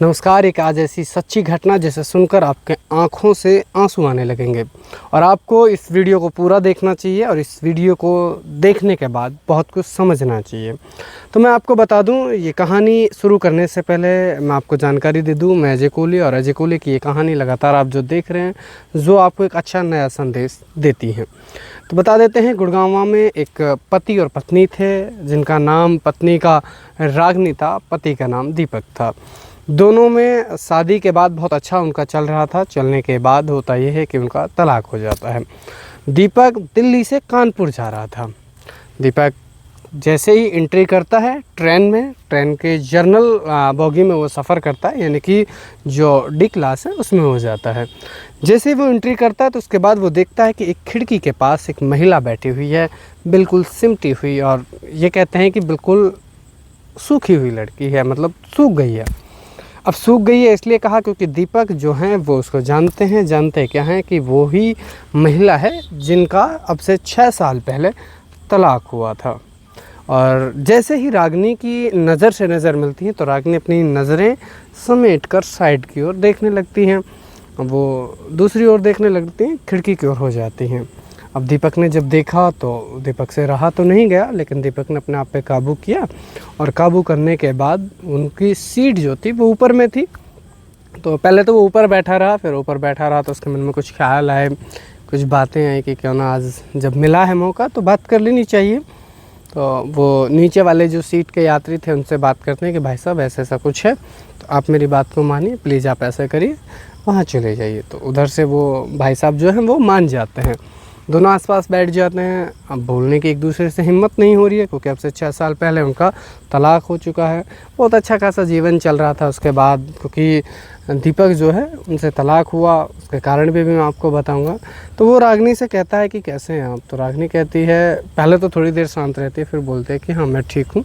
नमस्कार। एक आज ऐसी सच्ची घटना जिसे सुनकर आपके आँखों से आंसू आने लगेंगे और आपको इस वीडियो को पूरा देखना चाहिए और इस वीडियो को देखने के बाद बहुत कुछ समझना चाहिए। तो मैं आपको बता दूं, ये कहानी शुरू करने से पहले मैं आपको जानकारी दे दूं, मैं अजय कोहली और अजय कोहली की ये कहानी लगातार आप जो देख रहे हैं, जो आपको एक अच्छा नया संदेश देती है। तो बता देते हैं, गुड़गांव में एक पति और पत्नी थे जिनका नाम पत्नी का रागनी था, पति का नाम दीपक था। दोनों में शादी के बाद बहुत अच्छा उनका चल रहा था। चलने के बाद होता यह है कि उनका तलाक हो जाता है। दीपक दिल्ली से कानपुर जा रहा था। दीपक जैसे ही एंट्री करता है ट्रेन में, ट्रेन के जर्नल बोगी में वो सफ़र करता है, यानी कि जो डी क्लास है उसमें हो जाता है। जैसे ही वो एंट्री करता है तो उसके बाद वो देखता है कि एक खिड़की के पास एक महिला बैठी हुई है, बिल्कुल सिमटी हुई, और ये कहते हैं कि बिल्कुल सूखी हुई लड़की है, मतलब सूख गई है। अब सूख गई है इसलिए कहा क्योंकि दीपक जो हैं वो उसको जानते क्या हैं कि वो ही महिला है जिनका अब से 6 साल पहले तलाक हुआ था। और जैसे ही रागनी की नज़र से नज़र मिलती है तो रागनी अपनी नज़रें समेट कर साइड की ओर देखने लगती हैं। वो दूसरी ओर देखने लगती हैं, खिड़की की ओर हो जाती हैं। अब दीपक ने जब देखा तो दीपक से रहा तो नहीं गया, लेकिन दीपक ने अपने आप पे काबू किया और काबू करने के बाद उनकी सीट जो थी वो ऊपर में थी। तो पहले तो वो ऊपर बैठा रहा, फिर ऊपर बैठा रहा तो उसके मन में कुछ ख्याल आए, कुछ बातें आई कि क्यों ना आज जब मिला है मौका तो बात कर लेनी चाहिए। तो वो नीचे वाले जो सीट के यात्री थे उनसे बात करते हैं कि भाई साहब ऐसा ऐसा कुछ है, तो आप मेरी बात को मानिए, प्लीज़ आप ऐसा करिए, वहाँ चले जाइए। तो उधर से वो भाई साहब जो हैं वो मान जाते हैं। दोनों आसपास बैठ जाते हैं। अब बोलने की एक दूसरे से हिम्मत नहीं हो रही है क्योंकि अब से 6 साल पहले उनका तलाक हो चुका है। बहुत अच्छा खासा जीवन चल रहा था उसके बाद, क्योंकि दीपक जो है उनसे तलाक हुआ, उसके कारण भी मैं आपको बताऊंगा। तो वो रागनी से कहता है कि कैसे हैं आप। तो रागनी कहती है, पहले तो थोड़ी देर शांत रहती है, फिर बोलते हैं कि हाँ मैं ठीक हूँ।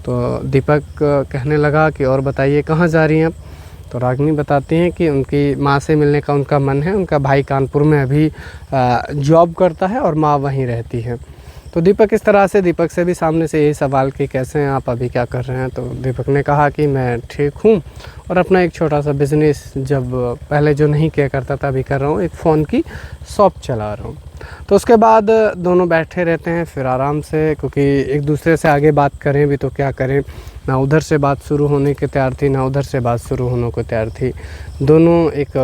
तो दीपक कहने लगा कि और बताइए कहाँ जा रही हैं आप। तो रागनी बताती हैं कि उनकी माँ से मिलने का उनका मन है। उनका भाई कानपुर में अभी जॉब करता है और माँ वहीं रहती है। तो दीपक इस तरह से, दीपक से भी सामने से यही सवाल कि कैसे हैं आप, अभी क्या कर रहे हैं। तो दीपक ने कहा कि मैं ठीक हूँ और अपना एक छोटा सा बिज़नेस, जब पहले जो नहीं किया करता था अभी कर रहा हूँ, एक फ़ोन की शॉप चला रहा हूँ। तो उसके बाद दोनों बैठे रहते हैं फिर आराम से, क्योंकि एक दूसरे से आगे बात करें भी तो क्या करें, ना उधर से बात शुरू होने के तैयार थी ना उधर से बात शुरू होने को तैयार थी। दोनों एक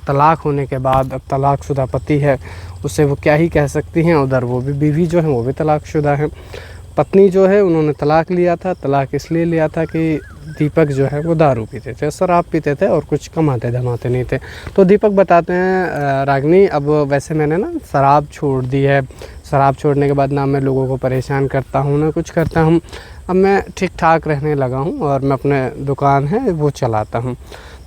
तलाक होने के बाद, अब तलाकशुदा पति है, उससे वो क्या ही कह सकती हैं। उधर वो भी बीवी जो है वो भी तलाकशुदा है। पत्नी जो है उन्होंने तलाक लिया था। तलाक इसलिए लिया था कि दीपक जो है वो दारू पीते थे, शराब पीते थे और कुछ कमाते धमाते नहीं थे। तो दीपक बताते हैं, रागनी अब वैसे मैंने ना शराब छोड़ दी है। शराब छोड़ने के बाद ना मैं लोगों को परेशान करता हूँ ना कुछ करता हूँ। अब मैं ठीक ठाक रहने लगा हूँ और मैं अपने दुकान है वो चलाता हूँ।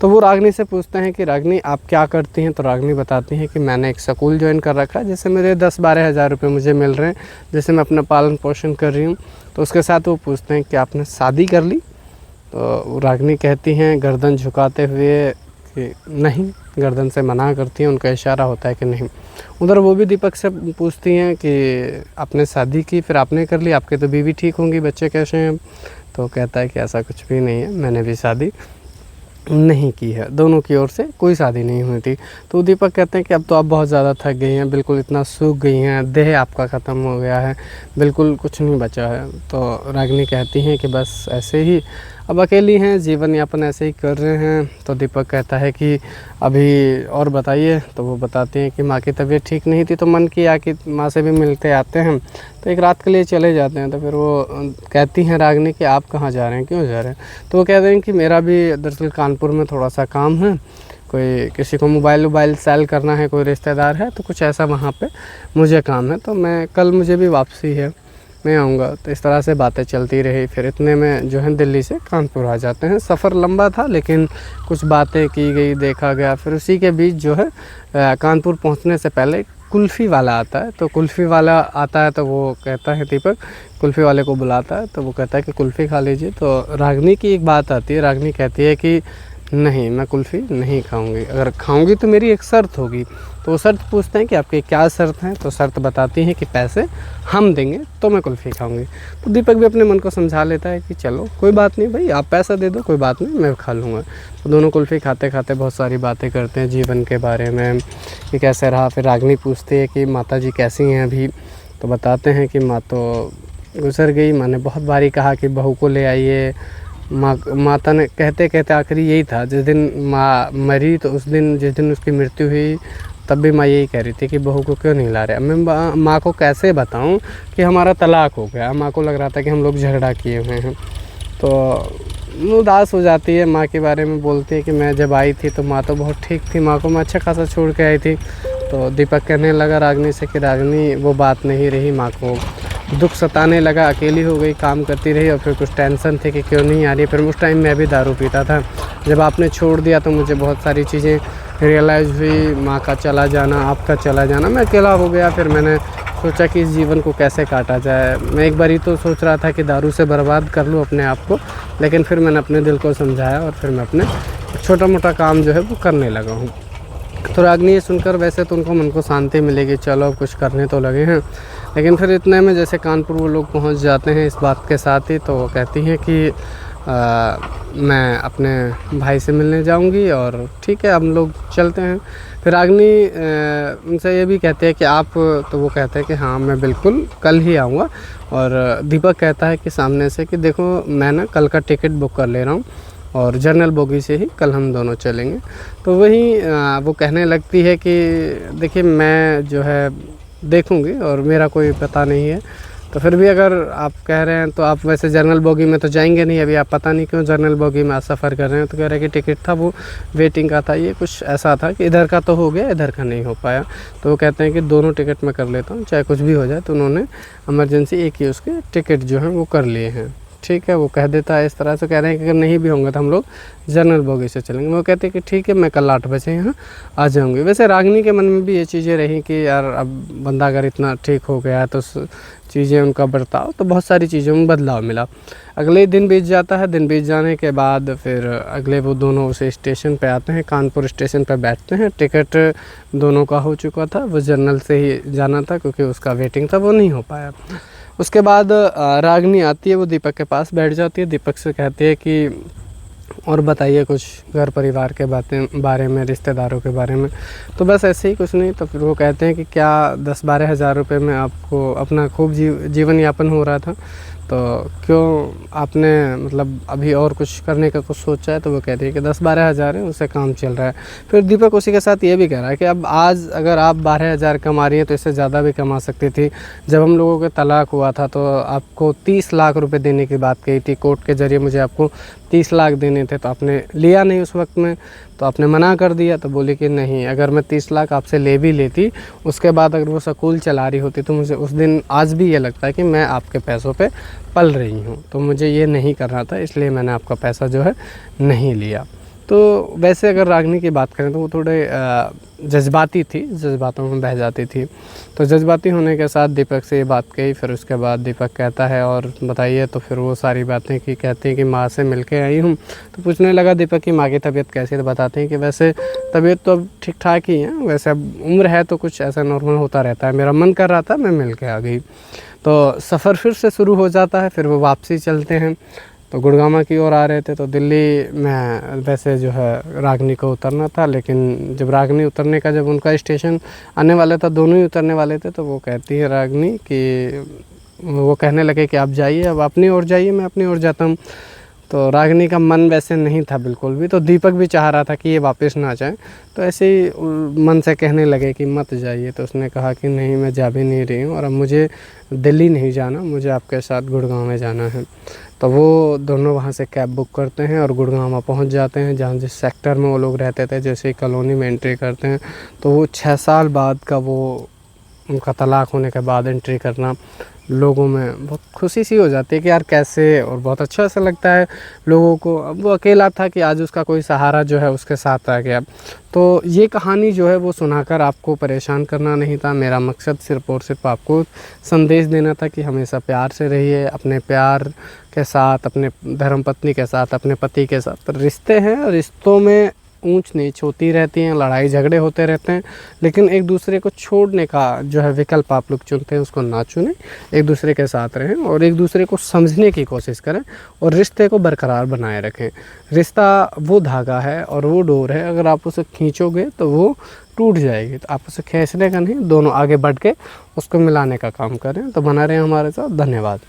तो वो रागनी से पूछते हैं कि रागनी आप क्या करती हैं। तो रागनी बताती हैं कि मैंने एक स्कूल ज्वाइन कर रखा है, जैसे मेरे 10-12 हज़ार रुपये मुझे मिल रहे हैं, जैसे मैं अपना पालन पोषण कर रही हूँ। तो उसके साथ वो पूछते हैं कि आपने शादी कर ली। तो रागनी कहती हैं गर्दन झुकाते हुए कि नहीं, गर्दन से मना करती हैं, उनका इशारा होता है कि नहीं। उधर वो भी दीपक से पूछती हैं कि आपने शादी की, फिर आपने कर ली, आपके तो बीवी ठीक होंगी, बच्चे कैसे हैं। तो कहता है कि ऐसा कुछ भी नहीं है, मैंने भी शादी नहीं की है, दोनों की ओर से कोई शादी नहीं हुई थी। तो दीपक कहते हैं कि अब तो आप बहुत ज़्यादा थक गई हैं, बिल्कुल इतना सूख गई हैं, देह आपका ख़त्म हो गया है, बिल्कुल कुछ नहीं बचा है। तो रागनी कहती हैं कि बस ऐसे ही अब अकेली हैं, जीवन यापन ऐसे ही कर रहे हैं। तो दीपक कहता है कि अभी और बताइए। तो वो बताते हैं कि माँ की तबीयत ठीक नहीं थी, तो मन किया कि माँ से भी मिलते आते हैं, तो एक रात के लिए चले जाते हैं। तो फिर वो कहती हैं रागनी कि आप कहाँ जा रहे हैं, क्यों जा रहे हैं। तो वो कहते हैं कि मेरा भी दरअसल कानपुर में थोड़ा सा काम है, कोई किसी को मोबाइल सेल करना है, कोई रिश्तेदार है, तो कुछ ऐसा वहाँ पे मुझे काम है, तो मैं कल मुझे भी वापसी है, मैं आऊँगा। तो इस तरह से बातें चलती रही। फिर इतने में जो है दिल्ली से कानपुर आ जाते हैं। सफ़र लंबा था लेकिन कुछ बातें की गई, देखा गया। फिर उसी के बीच जो है कानपुर पहुंचने से पहले कुल्फ़ी वाला आता है। तो कुल्फ़ी वाला आता है तो वो कहता है, दीपक कुल्फ़ी वाले को बुलाता है, तो वो कहता है कि कुल्फ़ी खा लीजिए। तो रागनी की एक बात आती है, रागनी कहती है कि नहीं, मैं कुल्फ़ी नहीं खाऊँगी। अगर खाऊँगी तो मेरी एक शर्त होगी। तो वो शर्त पूछते हैं कि आपकी क्या शर्त है? तो शर्त बताती हैं कि पैसे हम देंगे तो मैं कुल्फ़ी खाऊँगी। तो दीपक भी अपने मन को समझा लेता है कि चलो कोई बात नहीं भाई, आप पैसा दे दो, कोई बात नहीं, मैं खा लूँगा। तो दोनों कुल्फ़ी खाते-खाते बहुत सारी बातें करते हैं जीवन के बारे में कि कैसे रहा। फिर रागिनी पूछती है कि माताजी कैसी हैं अभी? तो बताते हैं कि माँ तो गुज़र गई। माँ ने बहुत बारी कहा कि बहू को ले आइए। माता ने कहते-कहते आखिरी यही था, जिस दिन माँ मरी तो उस दिन, जिस दिन उसकी मृत्यु हुई, तब भी माँ यही कह रही थी कि बहू को क्यों नहीं ला रहे। अब मैं माँ को कैसे बताऊँ कि हमारा तलाक हो गया। माँ को लग रहा था कि हम लोग झगड़ा किए हुए हैं। तो उदास हो जाती है, माँ के बारे में बोलती है कि मैं जब आई थी तो माँ तो बहुत ठीक थी, माँ को मैं अच्छा खासा छोड़ के आई थी। तो दीपक कहने लगा रागिनी से कि रागिनी वो बात नहीं रही, माँ को दुख सताने लगा, अकेली हो गई, काम करती रही और फिर कुछ टेंशन थी कि क्यों नहीं आ रही। फिर उस टाइम मैं भी दारू पीता था। जब आपने छोड़ दिया तो मुझे बहुत सारी चीज़ें रियलाइज़ हुई, माँ का चला जाना, आपका चला जाना, मैं अकेला हो गया। फिर मैंने सोचा कि इस जीवन को कैसे काटा जाए। मैं एक बारी तो सोच रहा था कि दारू से बर्बाद कर लूँ अपने आप को, लेकिन फिर मैंने अपने दिल को समझाया और फिर मैं अपने छोटा मोटा काम जो है वो करने लगा हूँ। तो रागिनी ये सुनकर वैसे तो उनको मन को शांति मिलेगी, चलो अब कुछ करने तो लगे हैं। लेकिन फिर इतने में जैसे कानपुर वो लोग पहुंच जाते हैं इस बात के साथ ही, तो वो कहती हैं कि मैं अपने भाई से मिलने जाऊंगी और ठीक है हम लोग चलते हैं। फिर रागिनी उनसे ये भी कहते हैं कि आप, तो वो कहते हैं कि हाँ मैं बिल्कुल कल ही आऊँगा। और दीपक कहता है कि सामने से कि देखो मैं ना कल का टिकट बुक कर ले रहा हूँ और जनरल बोगी से ही कल हम दोनों चलेंगे। तो वहीं वो कहने लगती है कि देखिए मैं जो है देखूंगी और मेरा कोई पता नहीं है, तो फिर भी अगर आप कह रहे हैं तो आप वैसे जनरल बोगी में तो जाएंगे नहीं, अभी आप पता नहीं क्यों जनरल बोगी में आप सफ़र कर रहे हैं। तो कह रहे हैं कि टिकट था वो वेटिंग का था, ये कुछ ऐसा था कि इधर का तो हो गया, इधर का नहीं हो पाया। तो वो कहते हैं कि दोनों टिकट मैं कर लेता हूँ चाहे कुछ भी हो जाए। तो उन्होंने इमरजेंसी एक ही उसके टिकट जो हैं वो कर लिए हैं। ठीक है, वो कह देता है इस तरह से, कह रहे हैं कि अगर नहीं भी होंगे तो हम लोग जनरल बोगी से चलेंगे। वो कहते हैं कि ठीक है मैं कल 8 बजे यहाँ आ जाऊँगी। वैसे रागिनी के मन में भी ये चीज़ें रहीं कि यार अब बंदा अगर इतना ठीक हो गया है तो चीज़ें, उनका बर्ताव, तो बहुत सारी चीज़ों में बदलाव मिला। अगले दिन बीत जाता है। दिन बीत जाने के बाद फिर अगले वो दोनों उसे स्टेशन पे आते हैं, कानपुर स्टेशन पे बैठते हैं। टिकट दोनों का हो चुका था, वो जनरल से ही जाना था क्योंकि उसका वेटिंग था, वो नहीं हो पाया। उसके बाद रागिनी आती है, वो दीपक के पास बैठ जाती है। दीपक से कहती है कि और बताइए कुछ घर परिवार के बारे में, रिश्तेदारों के बारे में। तो बस ऐसे ही, कुछ नहीं। तो फिर वो कहते हैं कि क्या 10-12 हज़ार रुपये में आपको अपना खूब जीवन यापन हो रहा था, तो क्यों आपने मतलब अभी और कुछ करने का कुछ सोचा है? तो वो कहती है कि 10-12 हज़ार है, उससे काम चल रहा है। फिर दीपक उसी के साथ ये भी कह रहा है कि अब आज अगर आप 12 हज़ार कमा रही हैं तो इससे ज़्यादा भी कमा सकती थी। जब हम लोगों का तलाक हुआ था तो आपको 30 लाख रुपए देने की बात कही थी, कोर्ट के ज़रिए मुझे आपको 30 लाख देने थे, तो आपने लिया नहीं उस वक्त में, तो आपने मना कर दिया। तो बोली कि नहीं, अगर मैं 30 लाख आपसे ले भी लेती, उसके बाद अगर वो स्कूल चला रही होती तो मुझे उस दिन आज भी ये लगता है कि मैं आपके पैसों पे पल रही हूँ, तो मुझे ये नहीं करना था, इसलिए मैंने आपका पैसा जो है नहीं लिया। तो वैसे अगर रागिनी की बात करें तो वो थोड़े जज्बाती थी, जज्बातों में बह जाती थी। तो जज्बाती होने के साथ दीपक से ये बात कही। फिर उसके बाद दीपक कहता है और बताइए, तो फिर वो सारी बातें की, कहती हैं कि माँ से मिल के आई हूँ। तो पूछने लगा दीपक की माँ की तबीयत कैसी है? तो बताते हैं कि वैसे तबीयत तो अब ठीक ठाक ही है, वैसे अब उम्र है तो कुछ ऐसा नॉर्मल होता रहता है, मेरा मन कर रहा था मैं मिल के आ गई। तो सफ़र फिर से शुरू हो जाता है। फिर वो वापसी चलते हैं, तो गुड़गांव की ओर आ रहे थे। तो दिल्ली में वैसे जो है रागिनी को उतरना था, लेकिन जब रागिनी उतरने का, जब उनका स्टेशन आने वाला था, दोनों ही उतरने वाले थे, तो वो कहती है रागिनी कि वो कहने लगे कि आप जाइए, अब अपनी ओर जाइए, मैं अपनी ओर जाता हूँ। तो रागिनी का मन वैसे नहीं था बिल्कुल भी, तो दीपक भी चाह रहा था कि ये वापस ना जाए। तो ऐसे ही मन से कहने लगे कि मत जाइए। तो उसने कहा कि नहीं, मैं जा भी नहीं रही हूँ और अब मुझे दिल्ली नहीं जाना, मुझे आपके साथ गुड़गांव में जाना है। तो वो दोनों वहाँ से कैब बुक करते हैं और गुड़गांव पहुँच जाते हैं, जहाँ जिस सेक्टर में वो लोग रहते थे। जैसे ही कॉलोनी में एंट्री करते हैं तो वो 6 साल बाद का, वो उनका तलाक होने के बाद एंट्री करना लोगों में बहुत खुशी सी हो जाती है कि यार कैसे, और बहुत अच्छा ऐसा लगता है लोगों को। अब वो अकेला था कि आज उसका कोई सहारा जो है उसके साथ आ गया। तो ये कहानी जो है वो सुनाकर आपको परेशान करना नहीं था, मेरा मकसद सिर्फ़ और सिर्फ आपको संदेश देना था कि हमेशा प्यार से रहिए, अपने प्यार के साथ, अपने धर्मपत्नी के साथ, अपने पति के साथ। रिश्ते हैं, रिश्तों में ऊंच नीच होती रहती हैं, लड़ाई झगड़े होते रहते हैं, लेकिन एक दूसरे को छोड़ने का जो है विकल्प आप लोग चुनते हैं उसको ना चुनें। एक दूसरे के साथ रहें और एक दूसरे को समझने की कोशिश करें और रिश्ते को बरकरार बनाए रखें। रिश्ता वो धागा है और वो डोर है, अगर आप उसे खींचोगे तो वो टूट जाएगी। तो आप उसे खींचने का नहीं, दोनों आगे बढ़ के उसको मिलाने का काम करें। तो बना रहें हमारे साथ। धन्यवाद।